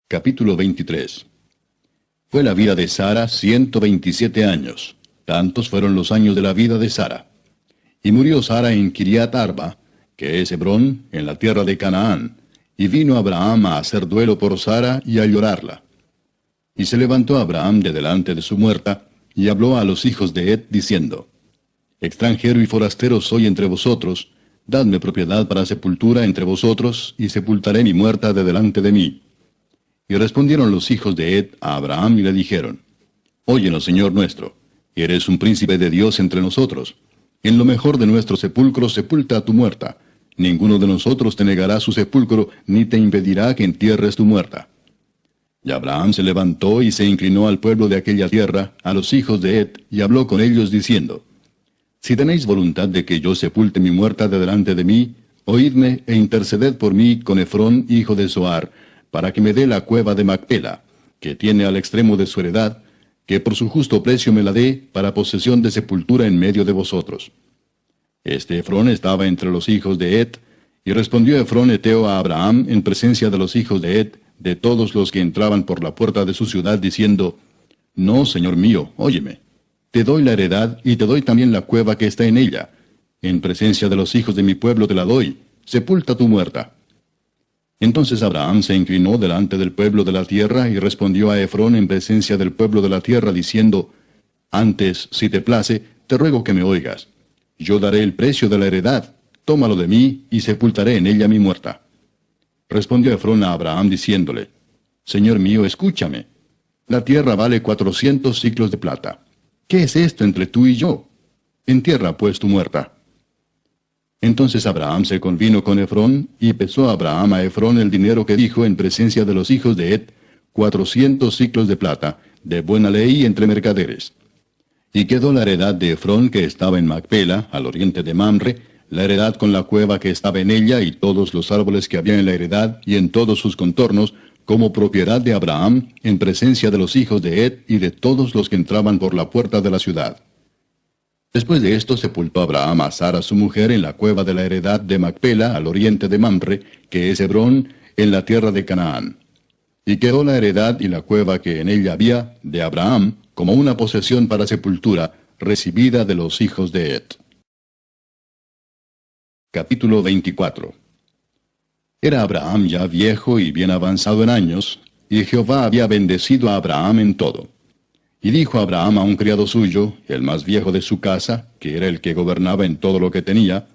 Capítulo 23. Fue la vida de Sara 127 años. Tantos fueron los años de la vida de Sara. Y murió Sara en Kiriat Arba, que es Hebrón, en la tierra de Canaán. Y vino Abraham a hacer duelo por Sara y a llorarla. Y se levantó Abraham de delante de su muerta, y habló a los hijos de Het, diciendo: Extranjero y forastero soy entre vosotros, dadme propiedad para sepultura entre vosotros, y sepultaré mi muerta de delante de mí. Y respondieron los hijos de Het a Abraham y le dijeron: Óyenos, Señor nuestro, eres un príncipe de Dios entre nosotros. En lo mejor de nuestro sepulcro sepulta a tu muerta. Ninguno de nosotros te negará su sepulcro, ni te impedirá que entierres tu muerta. Y Abraham se levantó y se inclinó al pueblo de aquella tierra, a los hijos de Het, y habló con ellos diciendo: Si tenéis voluntad de que yo sepulte mi muerta de delante de mí, oídme e interceded por mí con Efrón, hijo de Zoar, para que me dé la cueva de Macpela, que tiene al extremo de su heredad, que por su justo precio me la dé, para posesión de sepultura en medio de vosotros. Este Efrón estaba entre los hijos de Het, y respondió Efrón heteo a Abraham en presencia de los hijos de Het, de todos los que entraban por la puerta de su ciudad, diciendo: No, señor mío, óyeme. Te doy la heredad, y te doy también la cueva que está en ella. En presencia de los hijos de mi pueblo te la doy. Sepulta tu muerta. Entonces Abraham se inclinó delante del pueblo de la tierra, y respondió a Efrón en presencia del pueblo de la tierra, diciendo: Antes, si te place, te ruego que me oigas. Yo daré el precio de la heredad, tómalo de mí, y sepultaré en ella mi muerta. Respondió Efrón a Abraham diciéndole: Señor mío, escúchame. La tierra vale 400 siclos de plata. ¿Qué es esto entre tú y yo? Entierra pues tu muerta. Entonces Abraham se convino con Efrón, y pesó Abraham a Efrón el dinero que dijo en presencia de los hijos de Het, 400 siclos de plata, de buena ley entre mercaderes. Y quedó la heredad de Efrón que estaba en Macpela, al oriente de Mamre, la heredad con la cueva que estaba en ella, y todos los árboles que había en la heredad, y en todos sus contornos, como propiedad de Abraham, en presencia de los hijos de Het y de todos los que entraban por la puerta de la ciudad. Después de esto sepultó Abraham a Sara su mujer en la cueva de la heredad de Macpela, al oriente de Mamre, que es Hebrón, en la tierra de Canaán. Y quedó la heredad y la cueva que en ella había, de Abraham, como una posesión para sepultura, recibida de los hijos de Het. Capítulo 24. Era Abraham ya viejo y bien avanzado en años, y Jehová había bendecido a Abraham en todo. Y dijo Abraham a un criado suyo, el más viejo de su casa, que era el que gobernaba en todo lo que tenía: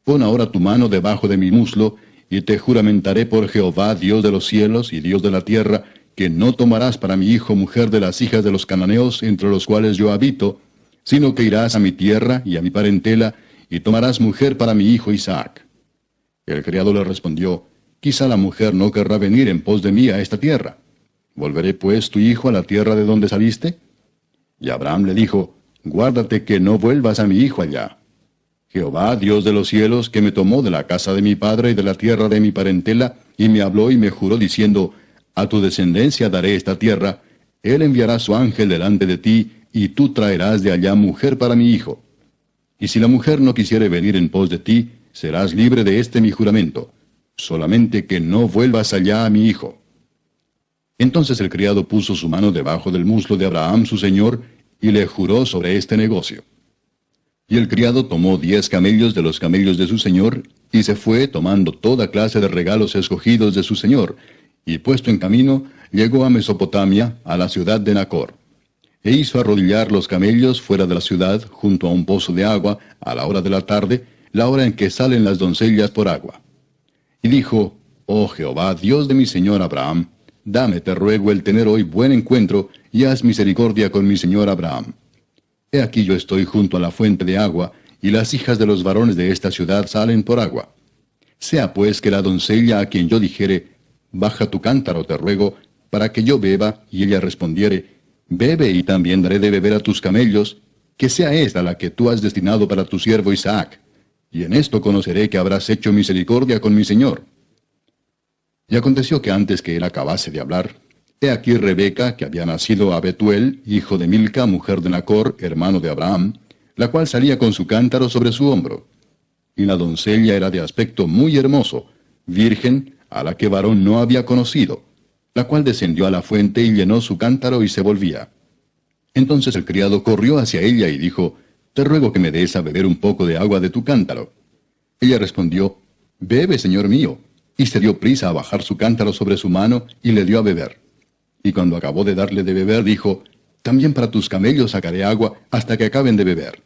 Pon ahora tu mano debajo de mi muslo, y te juramentaré por Jehová, Dios de los cielos y Dios de la tierra, que no tomarás para mi hijo mujer de las hijas de los cananeos entre los cuales yo habito, sino que irás a mi tierra y a mi parentela, y tomarás mujer para mi hijo Isaac. El criado le respondió: Quizá la mujer no querrá venir en pos de mí a esta tierra. ¿Volveré pues tu hijo a la tierra de donde saliste? Y Abraham le dijo: Guárdate que no vuelvas a mi hijo allá. Jehová, Dios de los cielos, que me tomó de la casa de mi padre y de la tierra de mi parentela, y me habló y me juró diciendo: A tu descendencia daré esta tierra, él enviará su ángel delante de ti, y tú traerás de allá mujer para mi hijo. Y si la mujer no quisiere venir en pos de ti, serás libre de este mi juramento, solamente que no vuelvas allá a mi hijo. Entonces el criado puso su mano debajo del muslo de Abraham su señor, y le juró sobre este negocio. Y el criado tomó 10 camellos de los camellos de su señor, y se fue tomando toda clase de regalos escogidos de su señor, y puesto en camino, llegó a Mesopotamia, a la ciudad de Nacor. E hizo arrodillar los camellos fuera de la ciudad, junto a un pozo de agua, a la hora de la tarde, la hora en que salen las doncellas por agua. Y dijo: Oh Jehová, Dios de mi señor Abraham, dame, te ruego, el tener hoy buen encuentro, y haz misericordia con mi señor Abraham. He aquí yo estoy junto a la fuente de agua, y las hijas de los varones de esta ciudad salen por agua. Sea pues que la doncella a quien yo dijere, baja tu cántaro, te ruego, para que yo beba, y ella respondiere, bebe y también daré de beber a tus camellos, que sea esta la que tú has destinado para tu siervo Isaac. Y en esto conoceré que habrás hecho misericordia con mi señor. Y aconteció que antes que él acabase de hablar, he aquí Rebeca, que había nacido a Betuel, hijo de Milca, mujer de Nacor, hermano de Abraham, la cual salía con su cántaro sobre su hombro. Y la doncella era de aspecto muy hermoso, virgen, a la que varón no había conocido, la cual descendió a la fuente y llenó su cántaro y se volvía. Entonces el criado corrió hacia ella y dijo, te ruego que me des a beber un poco de agua de tu cántaro. Ella respondió, bebe, señor mío, y se dio prisa a bajar su cántaro sobre su mano y le dio a beber. Y cuando acabó de darle de beber, dijo, también para tus camellos sacaré agua hasta que acaben de beber.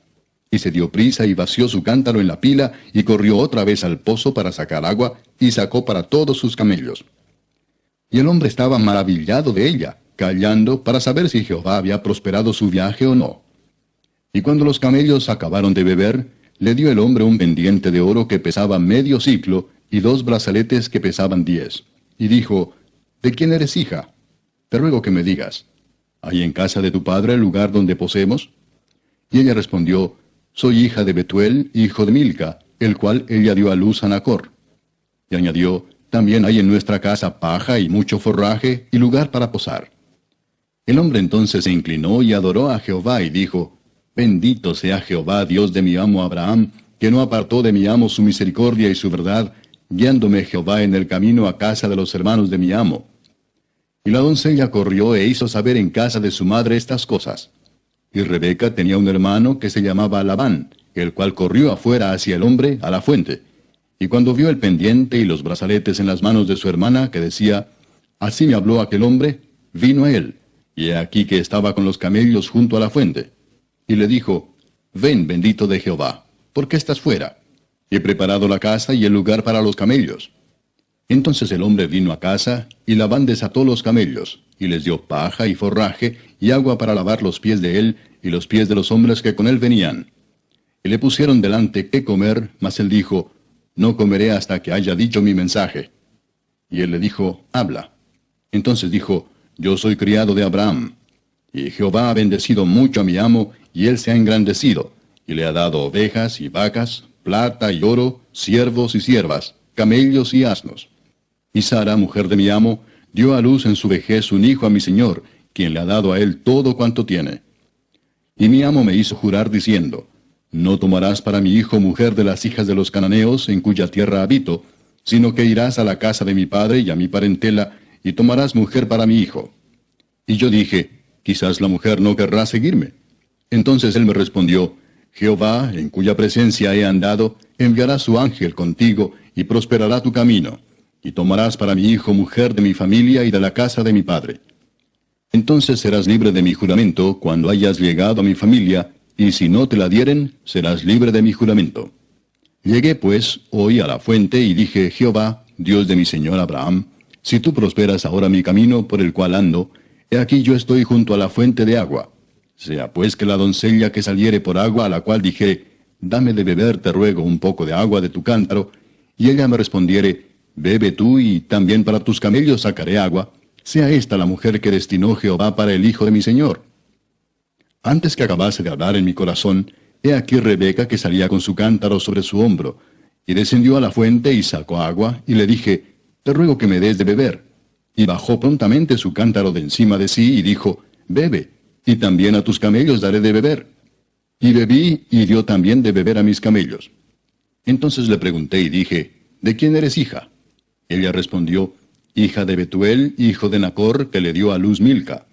Y se dio prisa y vació su cántaro en la pila y corrió otra vez al pozo para sacar agua y sacó para todos sus camellos. Y el hombre estaba maravillado de ella, callando para saber si Jehová había prosperado su viaje o no. Y cuando los camellos acabaron de beber, le dio el hombre un pendiente de oro que pesaba medio siclo y 2 brazaletes que pesaban 10. Y dijo, ¿de quién eres hija? Te ruego que me digas, ¿hay en casa de tu padre el lugar donde posemos? Y ella respondió, soy hija de Betuel, hijo de Milca, el cual ella dio a luz a Nacor. Y añadió, también hay en nuestra casa paja y mucho forraje y lugar para posar. El hombre entonces se inclinó y adoró a Jehová y dijo, bendito sea Jehová, Dios de mi amo Abraham, que no apartó de mi amo su misericordia y su verdad, guiándome Jehová en el camino a casa de los hermanos de mi amo. Y la doncella corrió e hizo saber en casa de su madre estas cosas. Y Rebeca tenía un hermano que se llamaba Labán, el cual corrió afuera hacia el hombre a la fuente. Y cuando vio el pendiente y los brazaletes en las manos de su hermana, que decía, así me habló aquel hombre, vino a él, y he aquí que estaba con los camellos junto a la fuente. Y le dijo, ven, bendito de Jehová, ¿por qué estás fuera? He preparado la casa y el lugar para los camellos. Entonces el hombre vino a casa, y Labán desató los camellos, y les dio paja y forraje, y agua para lavar los pies de él, y los pies de los hombres que con él venían. Y le pusieron delante qué comer, mas él dijo, no comeré hasta que haya dicho mi mensaje. Y él le dijo, habla. Entonces dijo, yo soy criado de Abraham. Y Jehová ha bendecido mucho a mi amo, y él se ha engrandecido, y le ha dado ovejas y vacas, plata y oro, siervos y siervas, camellos y asnos. Y Sara, mujer de mi amo, dio a luz en su vejez un hijo a mi señor, quien le ha dado a él todo cuanto tiene. Y mi amo me hizo jurar diciendo, no tomarás para mi hijo mujer de las hijas de los cananeos, en cuya tierra habito, sino que irás a la casa de mi padre y a mi parentela, y tomarás mujer para mi hijo. Y yo dije, quizás la mujer no querrá seguirme. Entonces él me respondió, Jehová, en cuya presencia he andado, enviará su ángel contigo, y prosperará tu camino, y tomarás para mi hijo mujer de mi familia y de la casa de mi padre. Entonces serás libre de mi juramento cuando hayas llegado a mi familia, y si no te la dieren, serás libre de mi juramento. Llegué pues hoy a la fuente y dije, Jehová, Dios de mi señor Abraham, si tú prosperas ahora mi camino por el cual ando, he aquí yo estoy junto a la fuente de agua. Sea pues que la doncella que saliere por agua, a la cual dije, dame de beber, te ruego, un poco de agua de tu cántaro, y ella me respondiere, bebe tú, y también para tus camellos sacaré agua, sea esta la mujer que destinó Jehová para el hijo de mi señor. Antes que acabase de hablar en mi corazón, he aquí Rebeca que salía con su cántaro sobre su hombro, y descendió a la fuente y sacó agua, y le dije, te ruego que me des de beber. Y bajó prontamente su cántaro de encima de sí, y dijo, bebe, y también a tus camellos daré de beber. Y bebí, y dio también de beber a mis camellos. Entonces le pregunté y dije, ¿de quién eres hija? Ella respondió, hija de Betuel, hijo de Nacor, que le dio a luz Milca.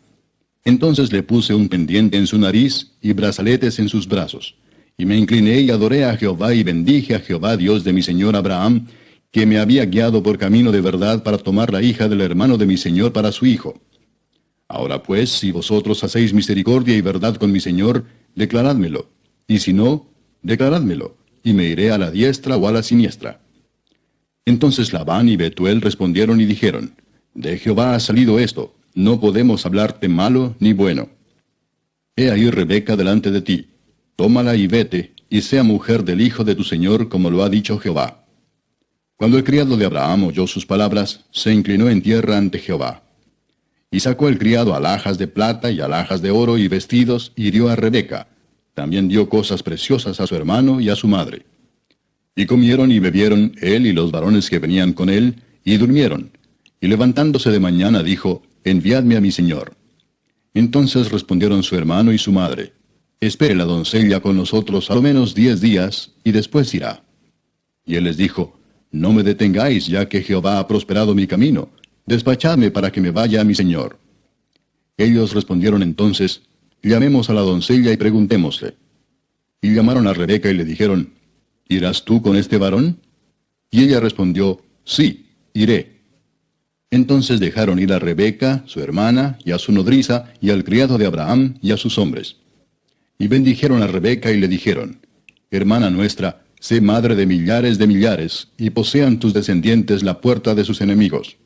Entonces le puse un pendiente en su nariz y brazaletes en sus brazos. Y me incliné y adoré a Jehová y bendije a Jehová, Dios de mi señor Abraham, que me había guiado por camino de verdad para tomar la hija del hermano de mi señor para su hijo. Ahora pues, si vosotros hacéis misericordia y verdad con mi señor, declarádmelo, y si no, declarádmelo, y me iré a la diestra o a la siniestra. Entonces Labán y Betuel respondieron y dijeron, de Jehová ha salido esto, no podemos hablarte malo ni bueno. He ahí Rebeca delante de ti, tómala y vete, y sea mujer del hijo de tu señor, como lo ha dicho Jehová. Cuando el criado de Abraham oyó sus palabras, se inclinó en tierra ante Jehová. Y sacó el criado alhajas de plata y alhajas de oro y vestidos, y dio a Rebeca. También dio cosas preciosas a su hermano y a su madre. Y comieron y bebieron él y los varones que venían con él, y durmieron. Y levantándose de mañana dijo, enviadme a mi señor. Entonces respondieron su hermano y su madre, espere la doncella con nosotros a lo menos 10 días, y después irá. Y él les dijo, no me detengáis, ya que Jehová ha prosperado mi camino. Despachadme para que me vaya a mi señor. Ellos respondieron entonces, llamemos a la doncella y preguntémosle. Y llamaron a Rebeca y le dijeron, ¿irás tú con este varón? Y ella respondió, sí, iré. Entonces dejaron ir a Rebeca, su hermana, y a su nodriza, y al criado de Abraham, y a sus hombres. Y bendijeron a Rebeca y le dijeron, hermana nuestra, sé madre de millares, y posean tus descendientes la puerta de sus enemigos.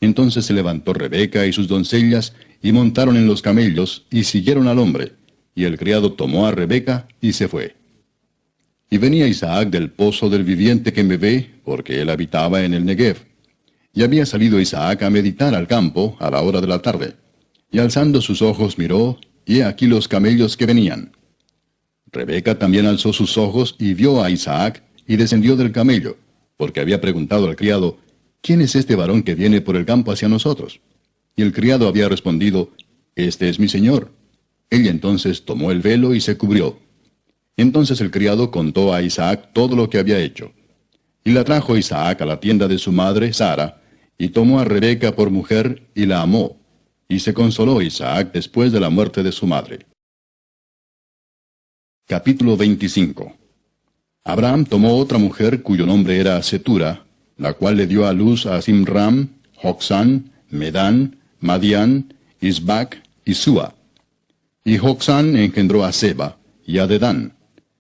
Entonces se levantó Rebeca y sus doncellas, y montaron en los camellos, y siguieron al hombre. Y el criado tomó a Rebeca, y se fue. Y venía Isaac del pozo del viviente que me ve, porque él habitaba en el Negev. Y había salido Isaac a meditar al campo a la hora de la tarde. Y alzando sus ojos miró, y he aquí los camellos que venían. Rebeca también alzó sus ojos y vio a Isaac, y descendió del camello, porque había preguntado al criado, ¿quién es este varón que viene por el campo hacia nosotros? Y el criado había respondido, este es mi señor. Ella entonces tomó el velo y se cubrió. Entonces el criado contó a Isaac todo lo que había hecho. Y la trajo Isaac a la tienda de su madre, Sara, y tomó a Rebeca por mujer, y la amó. Y se consoló Isaac después de la muerte de su madre. Capítulo 25. Abraham tomó otra mujer cuyo nombre era Setura, la cual le dio a luz a Simram, Jocsán, Medán, Madián, Isbac y Sua. Y Jocsán engendró a Seba y a Dedán.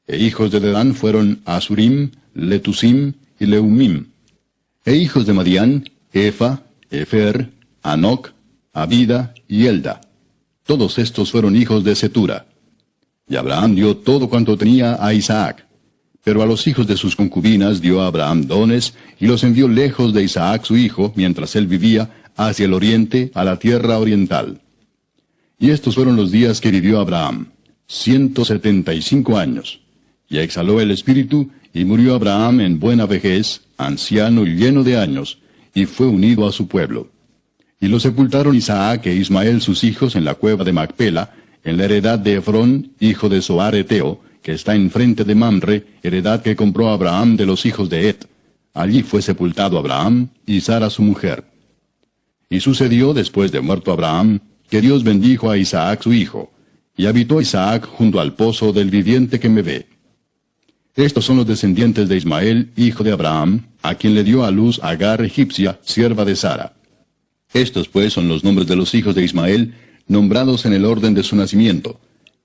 E hijos de Dedán fueron Asurim, Letusim y Leumim. E hijos de Madián, Efa, Efer, Anoc, Abida y Elda. Todos estos fueron hijos de Setura. Y Abraham dio todo cuanto tenía a Isaac. Pero a los hijos de sus concubinas dio a Abraham dones, y los envió lejos de Isaac su hijo, mientras él vivía, hacia el oriente, a la tierra oriental. Y estos fueron los días que vivió Abraham, 175 años. Y exhaló el espíritu, y murió Abraham en buena vejez, anciano y lleno de años, y fue unido a su pueblo. Y lo sepultaron Isaac e Ismael sus hijos en la cueva de Macpela, en la heredad de Efrón, hijo de Zoar Eteo, que está enfrente de Mamre, heredad que compró Abraham de los hijos de Et. Allí fue sepultado Abraham y Sara su mujer. Y sucedió, después de muerto Abraham, que Dios bendijo a Isaac su hijo, y habitó Isaac junto al pozo del viviente que me ve. Estos son los descendientes de Ismael, hijo de Abraham, a quien le dio a luz Agar egipcia, sierva de Sara. Estos pues son los nombres de los hijos de Ismael, nombrados en el orden de su nacimiento.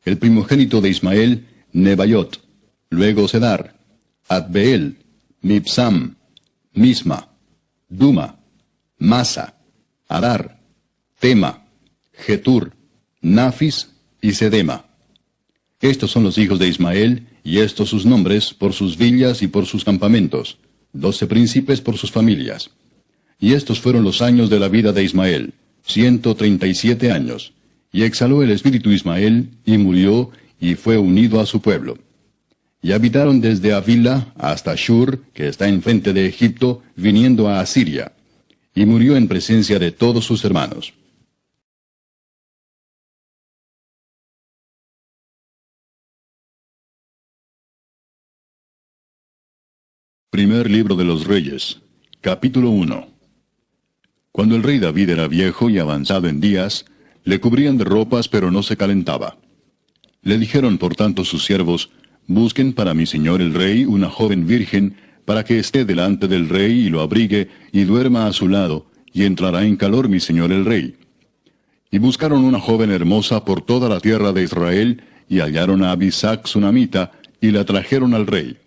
El primogénito de Ismael, Nebaiot, luego Sedar, Adbeel, Mibsam, Misma, Duma, Masa, Adar, Tema, Getur, Nafis y Sedema. Estos son los hijos de Ismael, y estos sus nombres, por sus villas y por sus campamentos, 12 príncipes por sus familias. Y estos fueron los años de la vida de Ismael, 137 años. Y exhaló el espíritu Ismael, y murió, y fue unido a su pueblo. Y habitaron desde Avila hasta Shur, que está enfrente de Egipto, viniendo a Asiria. Y murió en presencia de todos sus hermanos. Primer libro de los Reyes, capítulo 1. Cuando el rey David era viejo y avanzado en días, le cubrían de ropas, pero no se calentaba. Le dijeron por tanto sus siervos, busquen para mi señor el rey una joven virgen, para que esté delante del rey y lo abrigue, y duerma a su lado, y entrará en calor mi señor el rey. Y buscaron una joven hermosa por toda la tierra de Israel, y hallaron a Abisac sunamita, y la trajeron al rey.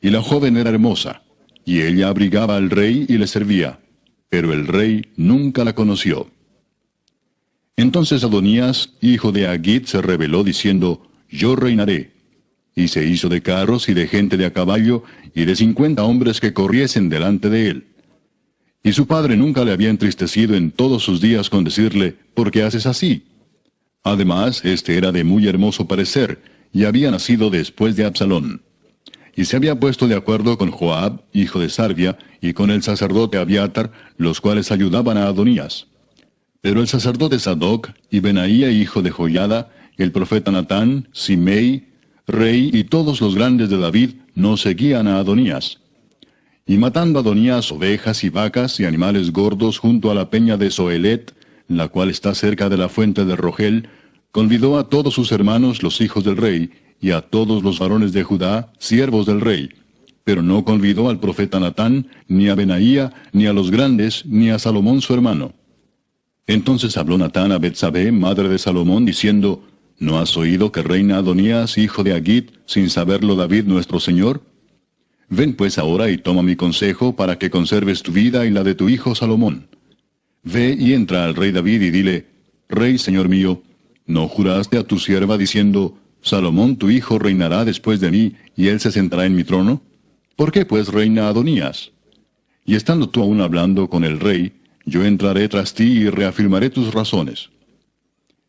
Y la joven era hermosa, y ella abrigaba al rey y le servía, pero el rey nunca la conoció. Entonces Adonías, hijo de Agit, se rebeló diciendo, yo reinaré. y se hizo de carros y de gente de a caballo, y de 50 hombres que corriesen delante de él. Y su padre nunca le había entristecido en todos sus días con decirle, ¿por qué haces así? Además, este era de muy hermoso parecer, y había nacido después de Absalón. Y se había puesto de acuerdo con Joab, hijo de Sarvia, y con el sacerdote Abiatar, los cuales ayudaban a Adonías. Pero el sacerdote Sadoc, y Benaía, hijo de Joiada, el profeta Natán, Simei, rey, y todos los grandes de David, no seguían a Adonías. Y matando a Adonías ovejas y vacas y animales gordos junto a la peña de Zoelet, la cual está cerca de la fuente de Rogel, convidó a todos sus hermanos los hijos del rey, y a todos los varones de Judá, siervos del rey. Pero no convidó al profeta Natán, ni a Benaía, ni a los grandes, ni a Salomón su hermano. Entonces habló Natán a Betsabé, madre de Salomón, diciendo, ¿no has oído que reina Adonías, hijo de Agit, sin saberlo David nuestro señor? Ven pues ahora y toma mi consejo para que conserves tu vida y la de tu hijo Salomón. Ve y entra al rey David y dile, Rey, señor mío, ¿no juraste a tu sierva diciendo, Salomón tu hijo reinará después de mí, y él se sentará en mi trono? ¿Por qué pues reina Adonías? Y estando tú aún hablando con el rey, yo entraré tras ti y reafirmaré tus razones.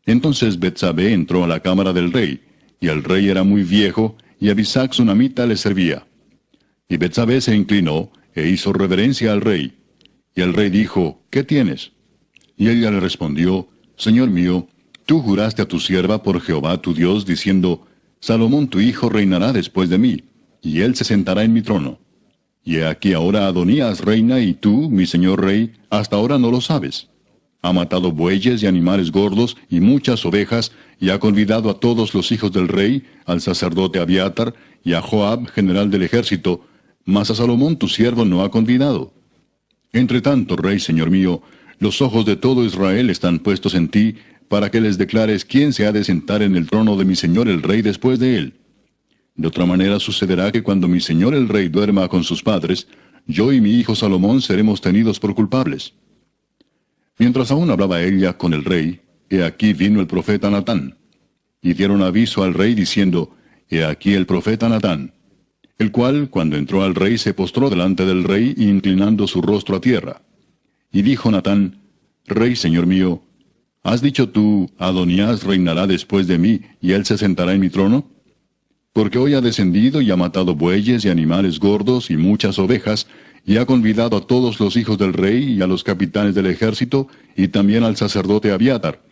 Entonces Betsabé entró a la cámara del rey, y el rey era muy viejo, y Abisac sunamita le servía. Y Betsabé se inclinó, e hizo reverencia al rey. Y el rey dijo, ¿qué tienes? Y ella le respondió, Señor mío, tú juraste a tu sierva por Jehová tu Dios, diciendo, Salomón tu hijo reinará después de mí, y él se sentará en mi trono. Y he aquí ahora Adonías reina, y tú, mi señor rey, hasta ahora no lo sabes. Ha matado bueyes y animales gordos, y muchas ovejas, y ha convidado a todos los hijos del rey, al sacerdote Abiatar, y a Joab, general del ejército, mas a Salomón tu siervo no ha convidado. Entre tanto, rey, señor mío, los ojos de todo Israel están puestos en ti, para que les declares quién se ha de sentar en el trono de mi señor el rey después de él. De otra manera sucederá que cuando mi señor el rey duerma con sus padres, yo y mi hijo Salomón seremos tenidos por culpables. Mientras aún hablaba ella con el rey, he aquí vino el profeta Natán. Y dieron aviso al rey diciendo, he aquí el profeta Natán. El cual, cuando entró al rey, se postró delante del rey, inclinando su rostro a tierra. Y dijo Natán, Rey, señor mío, ¿has dicho tú, Adonías reinará después de mí, y él se sentará en mi trono? Porque hoy ha descendido y ha matado bueyes y animales gordos y muchas ovejas, y ha convidado a todos los hijos del rey y a los capitanes del ejército, y también al sacerdote Abiatar.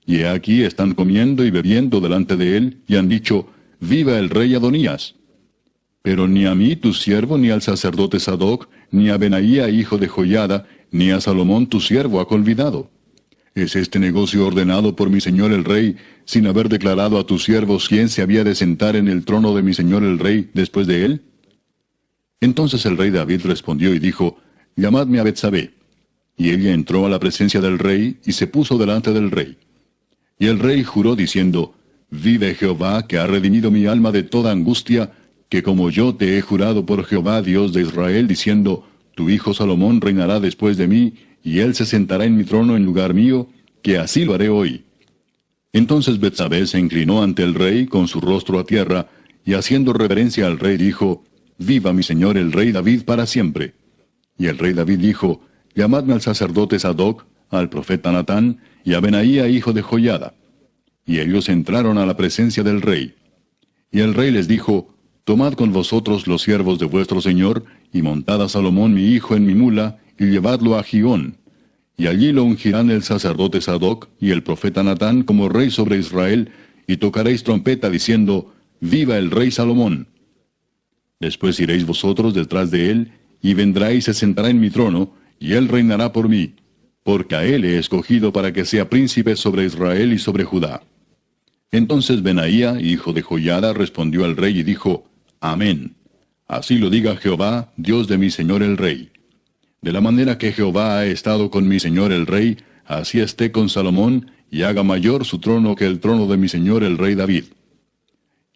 Y he aquí están comiendo y bebiendo delante de él, y han dicho, Viva el rey Adonías. Pero ni a mí tu siervo, ni al sacerdote Sadoc, ni a Benaía hijo de Joiada, ni a Salomón tu siervo ha convidado. ¿Es este negocio ordenado por mi señor el rey, sin haber declarado a tus siervos quién se había de sentar en el trono de mi señor el rey después de él? Entonces el rey David respondió y dijo, Llamadme a Betsabé. Y ella entró a la presencia del rey, y se puso delante del rey. Y el rey juró diciendo, Vive Jehová, que ha redimido mi alma de toda angustia, que como yo te he jurado por Jehová Dios de Israel, diciendo, Tu hijo Salomón reinará después de mí, y él se sentará en mi trono en lugar mío, que así lo haré hoy. Entonces Betsabé se inclinó ante el rey con su rostro a tierra, y haciendo reverencia al rey dijo, Viva mi señor el rey David para siempre. Y el rey David dijo, Llamadme al sacerdote Sadoc, al profeta Natán, y a Benaía hijo de Joiada. Y ellos entraron a la presencia del rey. Y el rey les dijo, Tomad con vosotros los siervos de vuestro señor, y montad a Salomón mi hijo en mi mula, y llevadlo a Gihón. Y allí lo ungirán el sacerdote Sadoc y el profeta Natán como rey sobre Israel, y tocaréis trompeta diciendo, Viva el rey Salomón. Después iréis vosotros detrás de él, y vendrá y se sentará en mi trono, y él reinará por mí, porque a él he escogido para que sea príncipe sobre Israel y sobre Judá. Entonces Benaía, hijo de Joiada, respondió al rey y dijo, Amén. Así lo diga Jehová, Dios de mi señor el rey. De la manera que Jehová ha estado con mi señor el rey, así esté con Salomón, y haga mayor su trono que el trono de mi señor el rey David.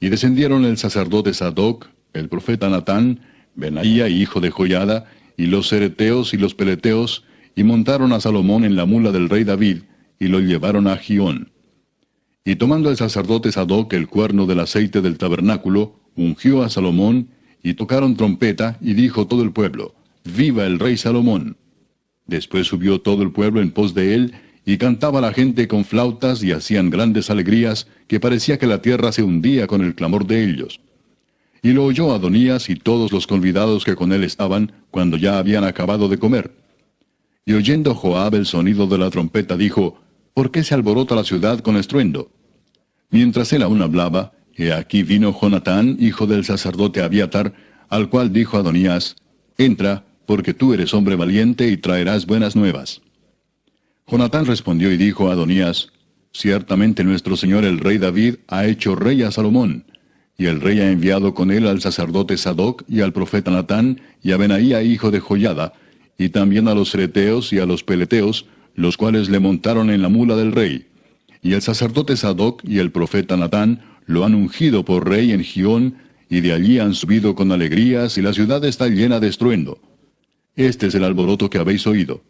Y descendieron el sacerdote Sadoc, el profeta Natán, Benaía, hijo de Joiada, y los cereteos y los peleteos, y montaron a Salomón en la mula del rey David, y lo llevaron a Gihón. Y tomando el sacerdote Sadoc el cuerno del aceite del tabernáculo, ungió a Salomón, y tocaron trompeta, y dijo todo el pueblo, «¡Viva el rey Salomón!». Después subió todo el pueblo en pos de él, y cantaba la gente con flautas, y hacían grandes alegrías, que parecía que la tierra se hundía con el clamor de ellos. Y lo oyó Adonías y todos los convidados que con él estaban, cuando ya habían acabado de comer. Y oyendo Joab el sonido de la trompeta, dijo, «¿Por qué se alborota la ciudad con estruendo?». Mientras él aún hablaba, he aquí vino Jonatán, hijo del sacerdote Abiatar, al cual dijo Adonías, «Entra, porque tú eres hombre valiente y traerás buenas nuevas». Jonatán respondió y dijo a Adonías, «Ciertamente nuestro señor el rey David ha hecho rey a Salomón, y el rey ha enviado con él al sacerdote Sadoc y al profeta Natán y a Benaía hijo de Joiada, y también a los cereteos y a los peleteos, los cuales le montaron en la mula del rey. Y el sacerdote Sadoc y el profeta Natán lo han ungido por rey en Gión, y de allí han subido con alegrías, y la ciudad está llena de estruendo. Este es el alboroto que habéis oído.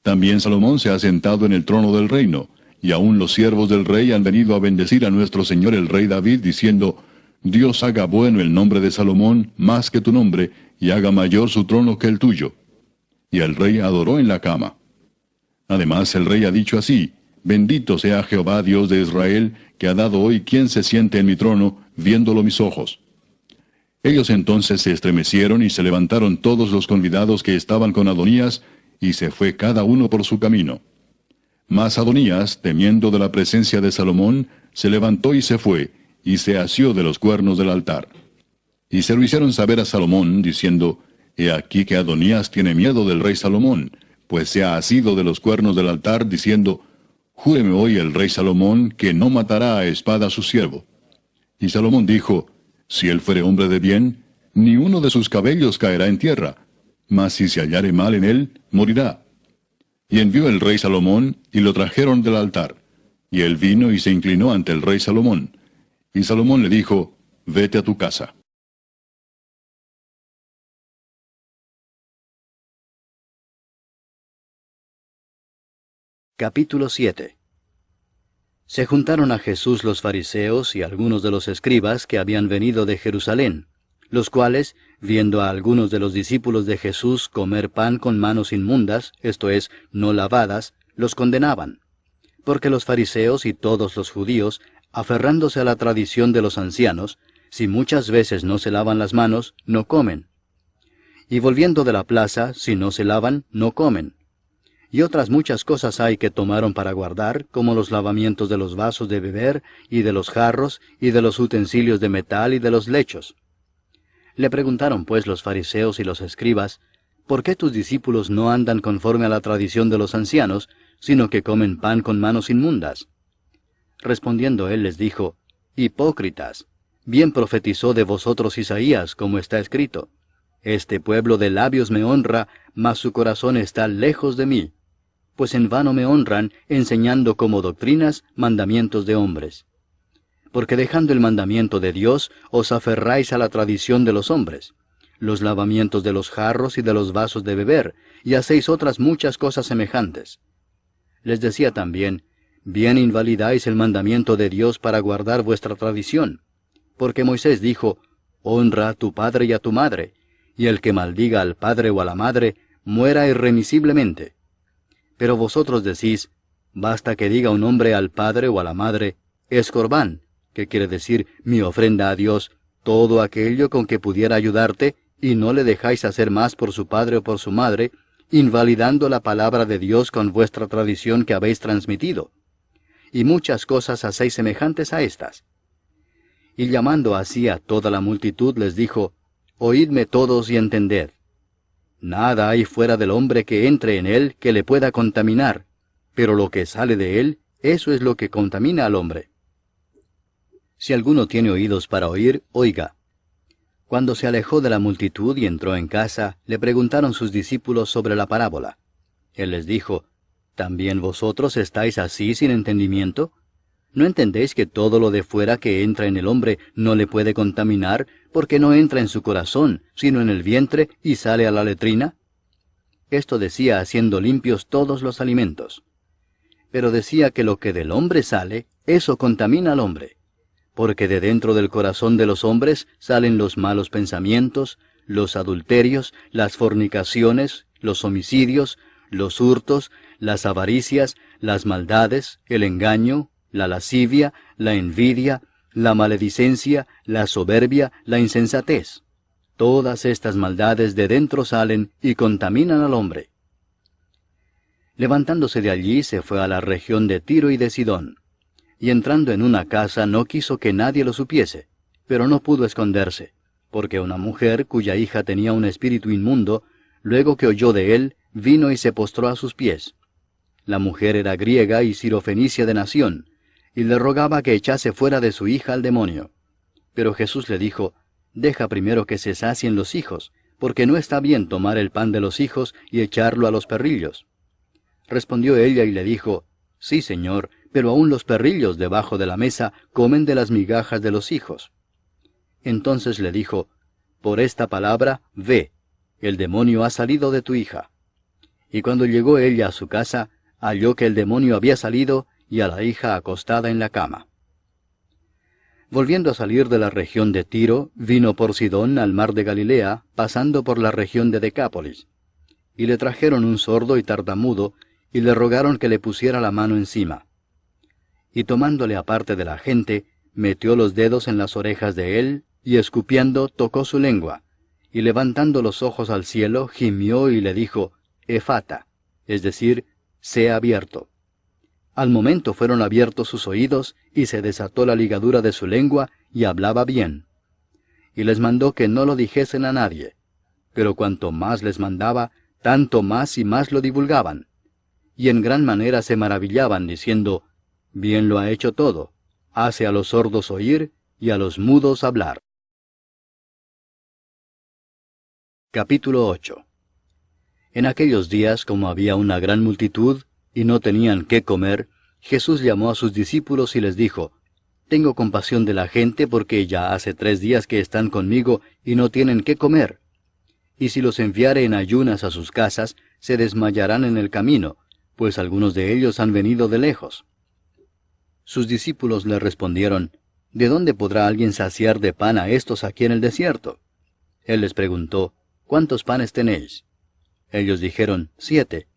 También Salomón se ha sentado en el trono del reino, y aun los siervos del rey han venido a bendecir a nuestro señor el rey David, diciendo, Dios haga bueno el nombre de Salomón más que tu nombre, y haga mayor su trono que el tuyo. Y el rey adoró en la cama. Además el rey ha dicho así, Bendito sea Jehová Dios de Israel, que ha dado hoy quien se siente en mi trono, viéndolo mis ojos. Ellos entonces se estremecieron y se levantaron todos los convidados que estaban con Adonías, y se fue cada uno por su camino. Mas Adonías, temiendo de la presencia de Salomón, se levantó y se fue, y se asió de los cuernos del altar. Y se lo hicieron saber a Salomón, diciendo, He aquí que Adonías tiene miedo del rey Salomón, pues se ha asido de los cuernos del altar, diciendo, Júreme hoy el rey Salomón, que no matará a espada a su siervo. Y Salomón dijo, Si él fuere hombre de bien, ni uno de sus cabellos caerá en tierra, mas si se hallare mal en él, morirá. Y envió el rey Salomón, y lo trajeron del altar. Y él vino y se inclinó ante el rey Salomón. Y Salomón le dijo, Vete a tu casa. Capítulo 7. Se juntaron a Jesús los fariseos y algunos de los escribas que habían venido de Jerusalén, los cuales, viendo a algunos de los discípulos de Jesús comer pan con manos inmundas, esto es, no lavadas, los condenaban. Porque los fariseos y todos los judíos, aferrándose a la tradición de los ancianos, si muchas veces no se lavan las manos, no comen. Y volviendo de la plaza, si no se lavan, no comen. Y otras muchas cosas hay que tomaron para guardar, como los lavamientos de los vasos de beber, y de los jarros, y de los utensilios de metal, y de los lechos. Le preguntaron pues los fariseos y los escribas, ¿por qué tus discípulos no andan conforme a la tradición de los ancianos, sino que comen pan con manos inmundas? Respondiendo él les dijo, Hipócritas, bien profetizó de vosotros Isaías, como está escrito, Este pueblo de labios me honra, mas su corazón está lejos de mí, pues en vano me honran, enseñando como doctrinas mandamientos de hombres. Porque dejando el mandamiento de Dios, os aferráis a la tradición de los hombres, los lavamientos de los jarros y de los vasos de beber, y hacéis otras muchas cosas semejantes. Les decía también, bien invalidáis el mandamiento de Dios para guardar vuestra tradición, porque Moisés dijo, honra a tu padre y a tu madre, y el que maldiga al padre o a la madre, muera irremisiblemente. Pero vosotros decís, basta que diga un hombre al padre o a la madre, es corbán, que quiere decir mi ofrenda a Dios, todo aquello con que pudiera ayudarte, y no le dejáis hacer más por su padre o por su madre, invalidando la palabra de Dios con vuestra tradición que habéis transmitido. Y muchas cosas hacéis semejantes a estas. Y llamando así a toda la multitud les dijo, Oídme todos y entended. Nada hay fuera del hombre que entre en él que le pueda contaminar, pero lo que sale de él, eso es lo que contamina al hombre. Si alguno tiene oídos para oír, oiga. Cuando se alejó de la multitud y entró en casa, le preguntaron sus discípulos sobre la parábola. Él les dijo, ¿también vosotros estáis así sin entendimiento? ¿No entendéis que todo lo de fuera que entra en el hombre no le puede contaminar, porque no entra en su corazón, sino en el vientre, y sale a la letrina? Esto decía haciendo limpios todos los alimentos. Pero decía que lo que del hombre sale, eso contamina al hombre, porque de dentro del corazón de los hombres salen los malos pensamientos, los adulterios, las fornicaciones, los homicidios, los hurtos, las avaricias, las maldades, el engaño, la lascivia, la envidia, la maledicencia, la soberbia, la insensatez. Todas estas maldades de dentro salen y contaminan al hombre. Levantándose de allí se fue a la región de Tiro y de Sidón. Y entrando en una casa no quiso que nadie lo supiese, pero no pudo esconderse, porque una mujer cuya hija tenía un espíritu inmundo, luego que oyó de él, vino y se postró a sus pies. La mujer era griega y sirofenicia de nación, y le rogaba que echase fuera de su hija al demonio. Pero Jesús le dijo, «Deja primero que se sacien los hijos, porque no está bien tomar el pan de los hijos y echarlo a los perrillos». Respondió ella y le dijo, «Sí, Señor, pero aun los perrillos debajo de la mesa comen de las migajas de los hijos». Entonces le dijo, «Por esta palabra, ve, el demonio ha salido de tu hija». Y cuando llegó ella a su casa, halló que el demonio había salido y a la hija acostada en la cama. Volviendo a salir de la región de Tiro, vino por Sidón al mar de Galilea, pasando por la región de Decápolis. Y le trajeron un sordo y tartamudo, y le rogaron que le pusiera la mano encima. Y tomándole aparte de la gente, metió los dedos en las orejas de él, y escupiendo tocó su lengua, y levantando los ojos al cielo, gimió y le dijo, Efata, es decir, sea abierto. Al momento fueron abiertos sus oídos, y se desató la ligadura de su lengua, y hablaba bien. Y les mandó que no lo dijesen a nadie. Pero cuanto más les mandaba, tanto más y más lo divulgaban. Y en gran manera se maravillaban, diciendo, bien lo ha hecho todo, hace a los sordos oír, y a los mudos hablar. Capítulo 8. En aquellos días, como había una gran multitud, y no tenían qué comer, Jesús llamó a sus discípulos y les dijo, «Tengo compasión de la gente porque ya hace 3 días que están conmigo y no tienen qué comer. Y si los enviare en ayunas a sus casas, se desmayarán en el camino, pues algunos de ellos han venido de lejos». Sus discípulos le respondieron, «¿De dónde podrá alguien saciar de pan a estos aquí en el desierto?» Él les preguntó, «¿Cuántos panes tenéis?» Ellos dijeron, 7.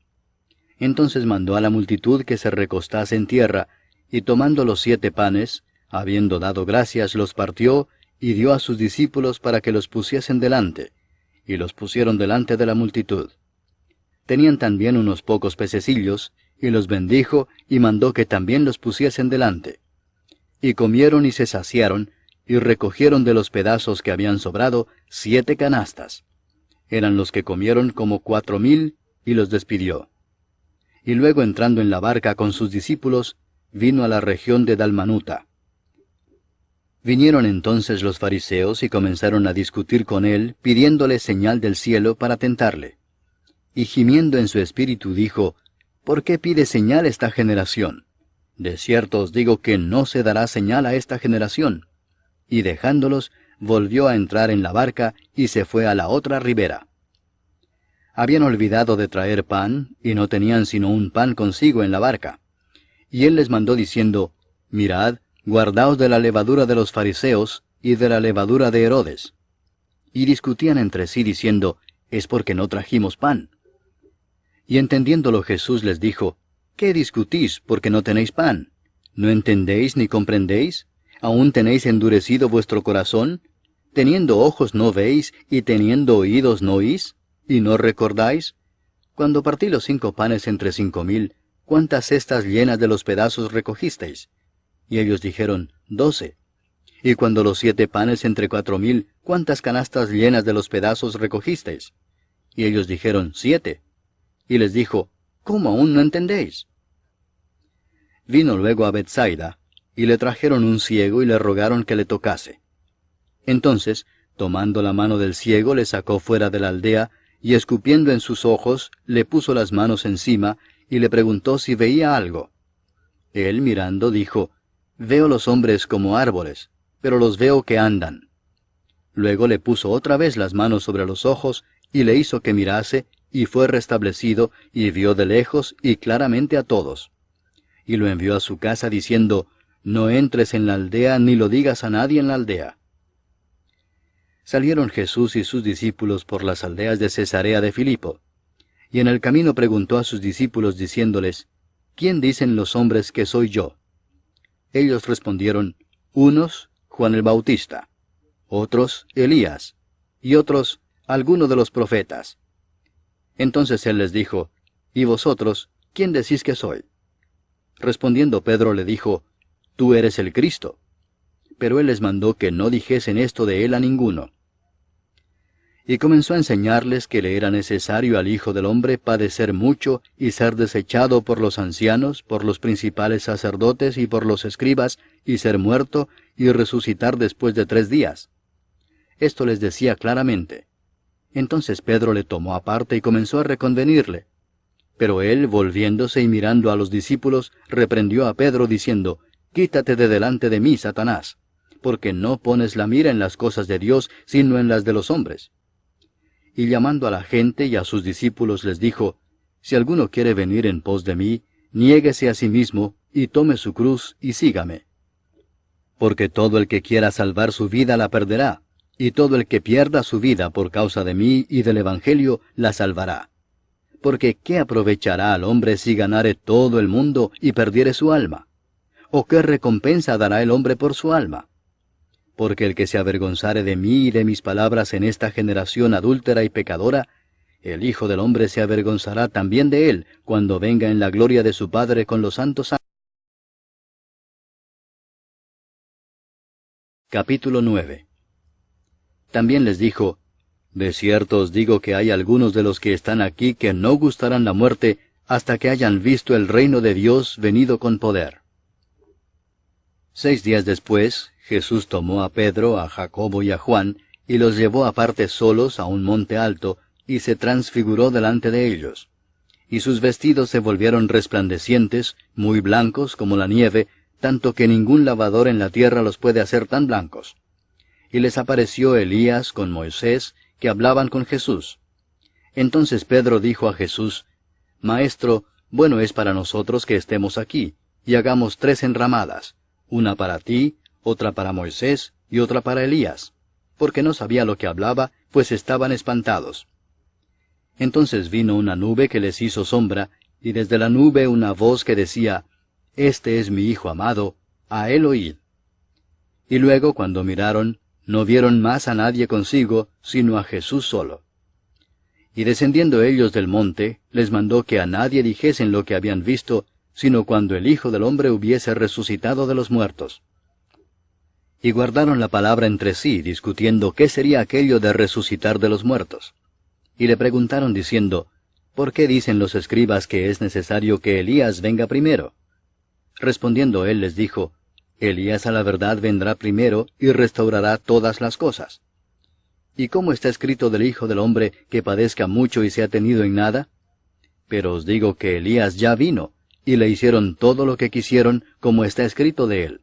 Entonces mandó a la multitud que se recostase en tierra, y tomando los 7 panes, habiendo dado gracias, los partió, y dio a sus discípulos para que los pusiesen delante, y los pusieron delante de la multitud. Tenían también unos pocos pececillos, y los bendijo, y mandó que también los pusiesen delante. Y comieron y se saciaron, y recogieron de los pedazos que habían sobrado 7 canastas. Eran los que comieron como 4,000, y los despidió. Y luego entrando en la barca con sus discípulos, vino a la región de Dalmanuta. Vinieron entonces los fariseos y comenzaron a discutir con él, pidiéndole señal del cielo para tentarle. Y gimiendo en su espíritu dijo, ¿por qué pide señal esta generación? De cierto os digo que no se dará señal a esta generación. Y dejándolos, volvió a entrar en la barca y se fue a la otra ribera. Habían olvidado de traer pan, y no tenían sino un pan consigo en la barca. Y él les mandó diciendo, mirad, guardaos de la levadura de los fariseos y de la levadura de Herodes. Y discutían entre sí diciendo, es porque no trajimos pan. Y entendiéndolo Jesús les dijo, ¿qué discutís porque no tenéis pan? ¿No entendéis ni comprendéis? ¿Aún tenéis endurecido vuestro corazón? ¿Teniendo ojos no veis y teniendo oídos no oís? ¿Y no recordáis? Cuando partí los 5 panes entre 5,000, ¿cuántas cestas llenas de los pedazos recogisteis? Y ellos dijeron, 12. Y cuando los 7 panes entre 4,000, ¿cuántas canastas llenas de los pedazos recogisteis? Y ellos dijeron, 7. Y les dijo, ¿cómo aún no entendéis? Vino luego a Bethsaida, y le trajeron un ciego y le rogaron que le tocase. Entonces, tomando la mano del ciego, le sacó fuera de la aldea, y escupiendo en sus ojos, le puso las manos encima, y le preguntó si veía algo. Él, mirando, dijo, veo los hombres como árboles, pero los veo que andan. Luego le puso otra vez las manos sobre los ojos, y le hizo que mirase, y fue restablecido, y vio de lejos y claramente a todos. Y lo envió a su casa diciendo, no entres en la aldea ni lo digas a nadie en la aldea. Salieron Jesús y sus discípulos por las aldeas de Cesarea de Filipo. Y en el camino preguntó a sus discípulos diciéndoles, ¿quién dicen los hombres que soy yo? Ellos respondieron, unos, Juan el Bautista, otros, Elías, y otros, alguno de los profetas. Entonces él les dijo, ¿y vosotros, quién decís que soy? Respondiendo Pedro le dijo, tú eres el Cristo. Pero él les mandó que no dijesen esto de él a ninguno. Y comenzó a enseñarles que le era necesario al Hijo del Hombre padecer mucho y ser desechado por los ancianos, por los principales sacerdotes y por los escribas, y ser muerto y resucitar después de 3 días. Esto les decía claramente. Entonces Pedro le tomó aparte y comenzó a reconvenirle. Pero él, volviéndose y mirando a los discípulos, reprendió a Pedro diciendo, quítate de delante de mí, Satanás, porque no pones la mira en las cosas de Dios, sino en las de los hombres. Y llamando a la gente y a sus discípulos les dijo, si alguno quiere venir en pos de mí, niéguese a sí mismo, y tome su cruz, y sígame. Porque todo el que quiera salvar su vida la perderá, y todo el que pierda su vida por causa de mí y del Evangelio la salvará. Porque ¿qué aprovechará al hombre si ganare todo el mundo y perdiere su alma? ¿O qué recompensa dará el hombre por su alma? Porque el que se avergonzare de mí y de mis palabras en esta generación adúltera y pecadora, el Hijo del Hombre se avergonzará también de él, cuando venga en la gloria de su Padre con los santos ángeles. Capítulo 9. También les dijo, de cierto os digo que hay algunos de los que están aquí que no gustarán la muerte hasta que hayan visto el reino de Dios venido con poder. 6 días después, Jesús tomó a Pedro, a Jacobo y a Juan, y los llevó aparte solos a un monte alto, y se transfiguró delante de ellos. Y sus vestidos se volvieron resplandecientes, muy blancos como la nieve, tanto que ningún lavador en la tierra los puede hacer tan blancos. Y les apareció Elías con Moisés, que hablaban con Jesús. Entonces Pedro dijo a Jesús, Maestro, bueno es para nosotros que estemos aquí, y hagamos 3 enramadas, una para ti, otra para Moisés, y otra para Elías, porque no sabía lo que hablaba, pues estaban espantados. Entonces vino una nube que les hizo sombra, y desde la nube una voz que decía, Este es mi Hijo amado, a él oíd. Y luego, cuando miraron, no vieron más a nadie consigo, sino a Jesús solo. Y descendiendo ellos del monte, les mandó que a nadie dijesen lo que habían visto, sino cuando el Hijo del Hombre hubiese resucitado de los muertos. Y guardaron la palabra entre sí, discutiendo qué sería aquello de resucitar de los muertos. Y le preguntaron diciendo, ¿por qué dicen los escribas que es necesario que Elías venga primero? Respondiendo él les dijo, Elías a la verdad vendrá primero y restaurará todas las cosas. ¿Y cómo está escrito del Hijo del Hombre que padezca mucho y sea tenido en nada? Pero os digo que Elías ya vino, y le hicieron todo lo que quisieron, como está escrito de él.